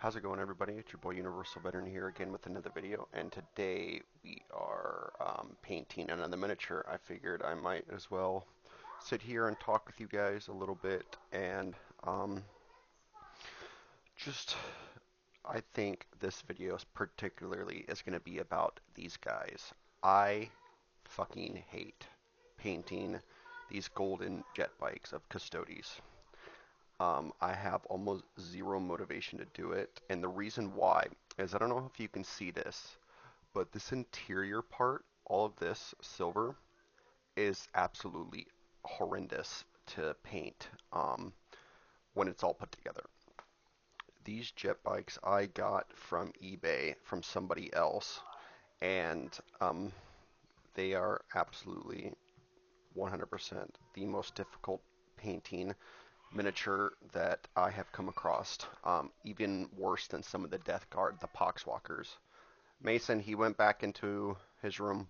How's it going, everybody? It's your boy Universal Veteran here again with another video, and today we are painting another miniature. I figured I might as well sit here and talk with you guys a little bit, and um, just I think this video particularly is going to be about these guys. I fucking hate painting these golden jet bikes of Custodes. I have almost zero motivation to do it, and the reason why is I don't know if you can see this, but this interior part, all of this silver, is absolutely horrendous to paint when it's all put together. These jet bikes I got from eBay from somebody else, and they are absolutely 100% the most difficult painting miniature that I have come across, even worse than some of the Death Guard, the Poxwalkers. Mason, he went back into his room.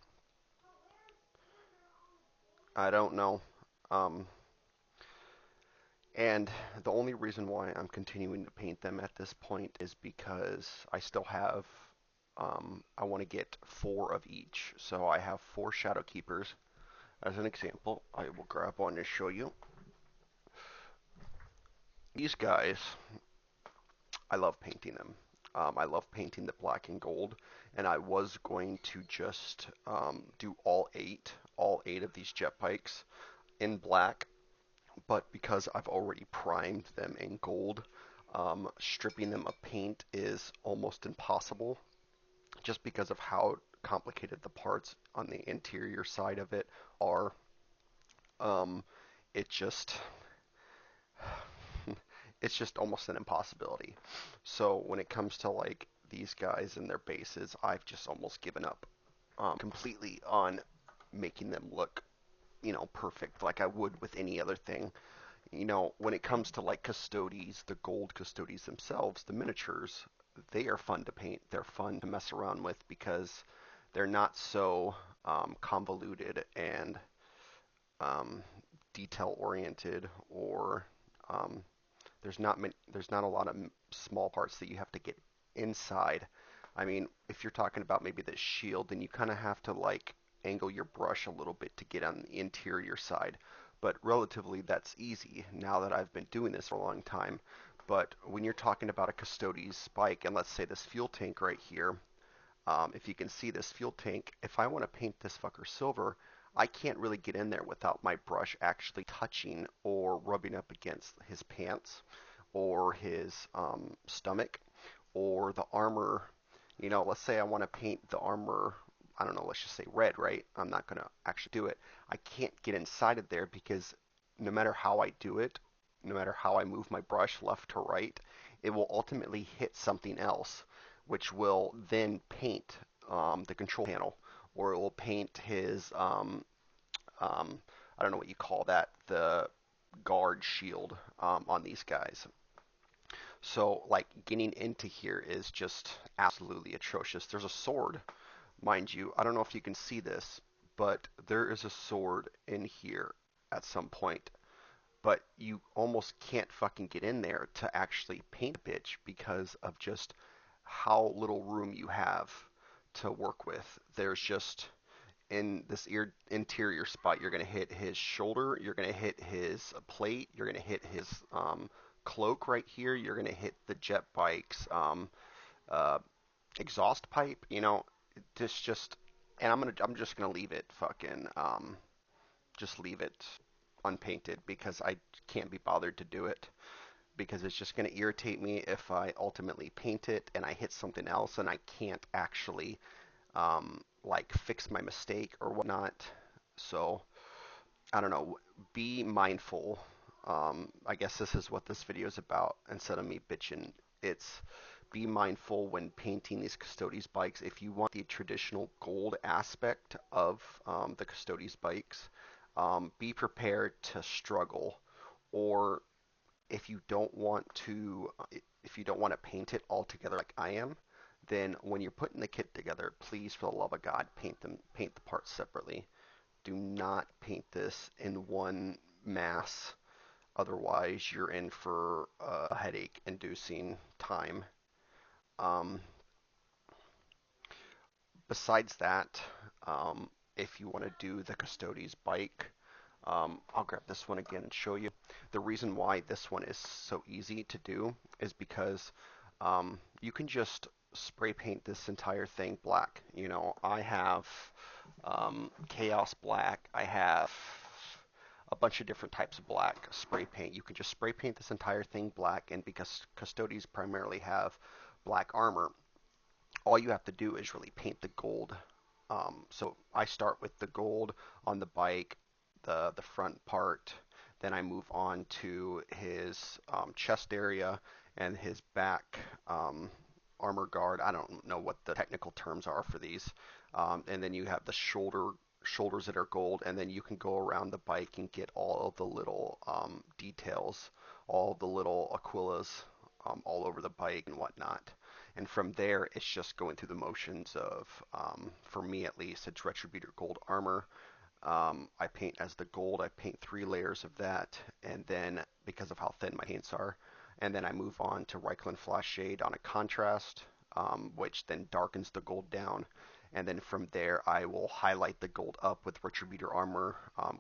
I don't know. Um, and the only reason why I'm continuing to paint them at this point is because I still have, I want to get 4 of each. So I have 4 Shadow Keepers. As an example, I will grab one to show you. These guys, I love painting them. I love painting the black and gold, and I was going to just do all eight of these jet bikes in black, but because I've already primed them in gold, stripping them of paint is almost impossible, just because of how complicated the parts on the interior side of it are. Um, it just it's just almost an impossibility. So when it comes to like these guys and their bases, I've just almost given up completely on making them look, perfect like I would with any other thing. When it comes to like Custodes, the gold Custodes themselves, the miniatures, they are fun to paint. They're fun to mess around with because they're not so convoluted and um, detail oriented, or um, there's not a lot of small parts that you have to get inside. I mean, if you're talking about maybe the shield, then you kind of have to like angle your brush a little bit to get on the interior side. But relatively, that's easy now that I've been doing this for a long time. But when you're talking about a Custodes spike, and let's say this fuel tank right here, if you can see this fuel tank, if I want to paint this fucker silver, I can't really get in there without my brush actually touching or rubbing up against his pants or his stomach or the armor. Let's say I want to paint the armor, I don't know, let's just say red, right? I'm not going to actually do it. I can't get inside of there because no matter how I do it, no matter how I move my brush left to right, it will ultimately hit something else, which will then paint the control panel, or it will paint his, um, I don't know what you call that, the guard shield on these guys. So, like, getting into here is just absolutely atrocious. There's a sword, mind you. I don't know if you can see this, but there is a sword in here at some point. But you almost can't fucking get in there to actually paint a bitch because of just how little room you have to work with. There's just in this interior spot, you're going to hit his shoulder, you're going to hit his plate, you're going to hit his cloak right here, you're going to hit the jet bike's uh, exhaust pipe. Just, and I'm just gonna leave it fucking, just leave it unpainted because I can't be bothered to do it because it's just going to irritate me if I ultimately paint it and I hit something else and I can't actually like fix my mistake or whatnot. So I don't know. Be mindful. I guess this is what this video is about. Instead of me bitching, it's be mindful when painting these Custodes bikes. If you want the traditional gold aspect of the Custodes bikes, be prepared to struggle. Or if you don't want to paint it all together like I am, then when you're putting the kit together, please, for the love of God, paint the parts separately. Do not paint this in one mass. Otherwise, you're in for a headache-inducing time. Um, Besides that, um, if you want to do the Custodes bike, I'll grab this one again and show you. The reason why this one is so easy to do is because you can just spray paint this entire thing black. You know, I have Chaos Black. I have a bunch of different types of black spray paint. You can just spray paint this entire thing black, and because Custodes primarily have black armor, all you have to do is really paint the gold. So I start with the gold on the bike, the front part. Then I move on to his chest area and his back armor guard. I don't know what the technical terms are for these. And then you have the shoulders that are gold, and then you can go around the bike and get all of the little details, all of the little Aquillas all over the bike and whatnot. And from there, it's just going through the motions of, for me at least, it's Retributor Gold Armor. I paint as the gold. I paint 3 layers of that, and then because of how thin my paints are, and then I move on to Reichland Flash Shade on a contrast, which then darkens the gold down. And then from there, I will highlight the gold up with Retributor Armor,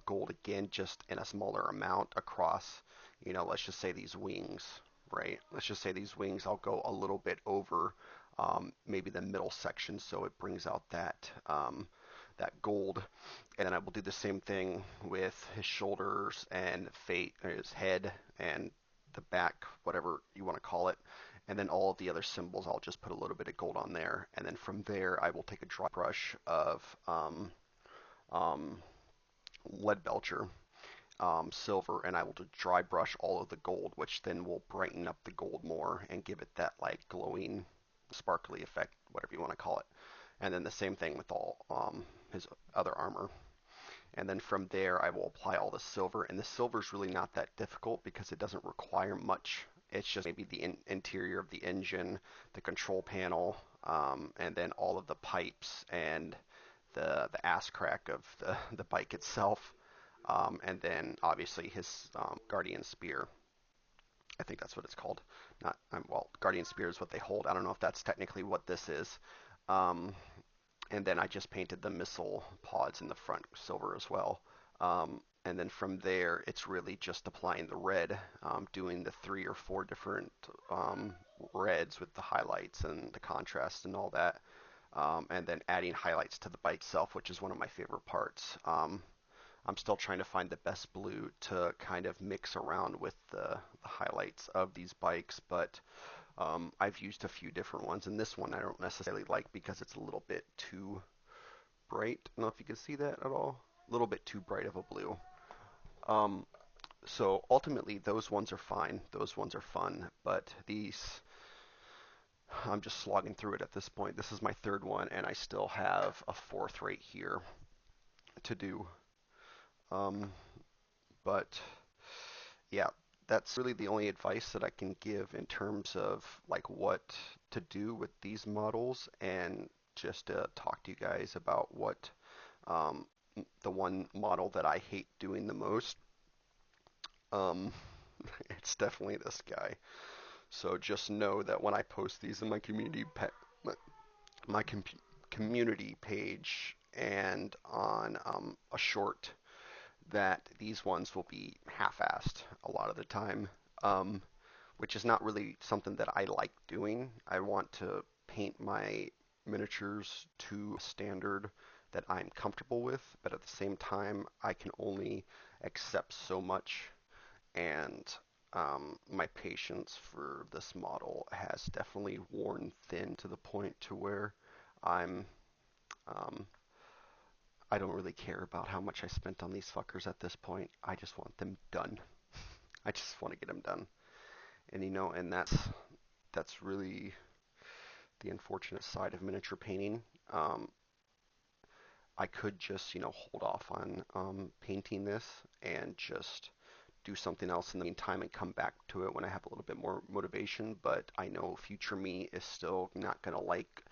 gold again, just in a smaller amount across, let's just say these wings, right? Let's just say these wings, I'll go a little bit over maybe the middle section, so it brings out that gold. And then I will do the same thing with his shoulders and his head and the back, whatever you want to call it. And then all of the other symbols, I'll just put a little bit of gold on there. And then from there, I will take a dry brush of um, lead belcher, silver, and I will dry brush all of the gold, which then will brighten up the gold more and give it that like glowing, sparkly effect, whatever you want to call it. And then the same thing with all his other armor. And then from there, I will apply all the silver. And the silver is really not that difficult because it doesn't require much. It's just maybe the interior of the engine, the control panel, and then all of the pipes and the ass crack of the bike itself. And then obviously his Guardian Spear. I think that's what it's called. Not well, Guardian Spear is what they hold. I don't know if that's technically what this is. Um, and then I just painted the missile pods in the front silver as well. And then from there, it's really just applying the red, doing the 3 or 4 different reds with the highlights and the contrast and all that. And then adding highlights to the bike itself, which is one of my favorite parts. I'm still trying to find the best blue to kind of mix around with the highlights of these bikes, but I've used a few different ones, and this one I don't necessarily like because it's a little bit too bright. I don't know if you can see that at all. A little bit too bright of a blue. Um, so ultimately, those ones are fine. Those ones are fun, but these, I'm just slogging through it at this point. This is my 3rd one, and I still have a 4th right here to do. Um, but yeah, that's really the only advice that I can give in terms of like what to do with these models, and just to talk to you guys about what um, the one model that I hate doing the most. Um, it's definitely this guy. So just know that when I post these in my my community page and on a short, that these ones will be half-assed a lot of the time, which is not really something that I like doing. I want to paint my miniatures to a standard that I'm comfortable with, but at the same time, I can only accept so much, and my patience for this model has definitely worn thin to the point to where I'm um, I don't really care about how much I spent on these fuckers at this point. I just want them done. I just want to get them done. And and that's really the unfortunate side of miniature painting. Um, I could just, hold off on painting this and just do something else in the meantime and come back to it when I have a little bit more motivation. But I know future me is still not going to like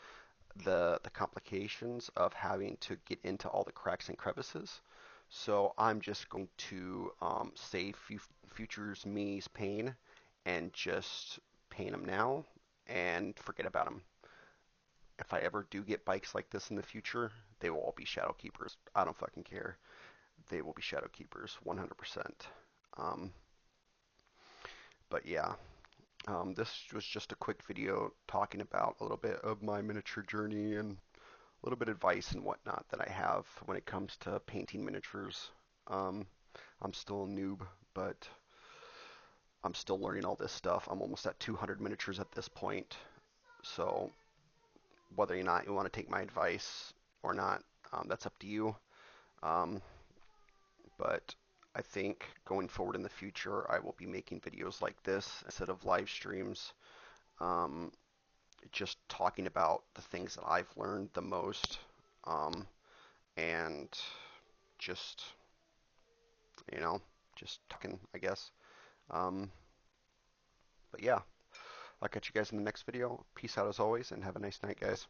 the complications of having to get into all the cracks and crevices. So I'm just going to save future's me's pain and just paint them now. and forget about them. If I ever do get bikes like this in the future, they will all be shadow keepers. I don't fucking care. They will be shadow keepers, 100%. Um, but yeah, this was just a quick video talking about a little bit of my miniature journey and a little bit of advice and whatnot that I have when it comes to painting miniatures. Um, I'm still a noob, but I'm still learning all this stuff. I'm almost at 200 miniatures at this point, so whether or not you want to take my advice or not, that's up to you. Um, but I think going forward in the future, I will be making videos like this instead of live streams. Um, just talking about the things that I've learned the most, um, and just you know, just talking, I guess. Um, but yeah, I'll catch you guys in the next video. Peace out as always, and have a nice night, guys.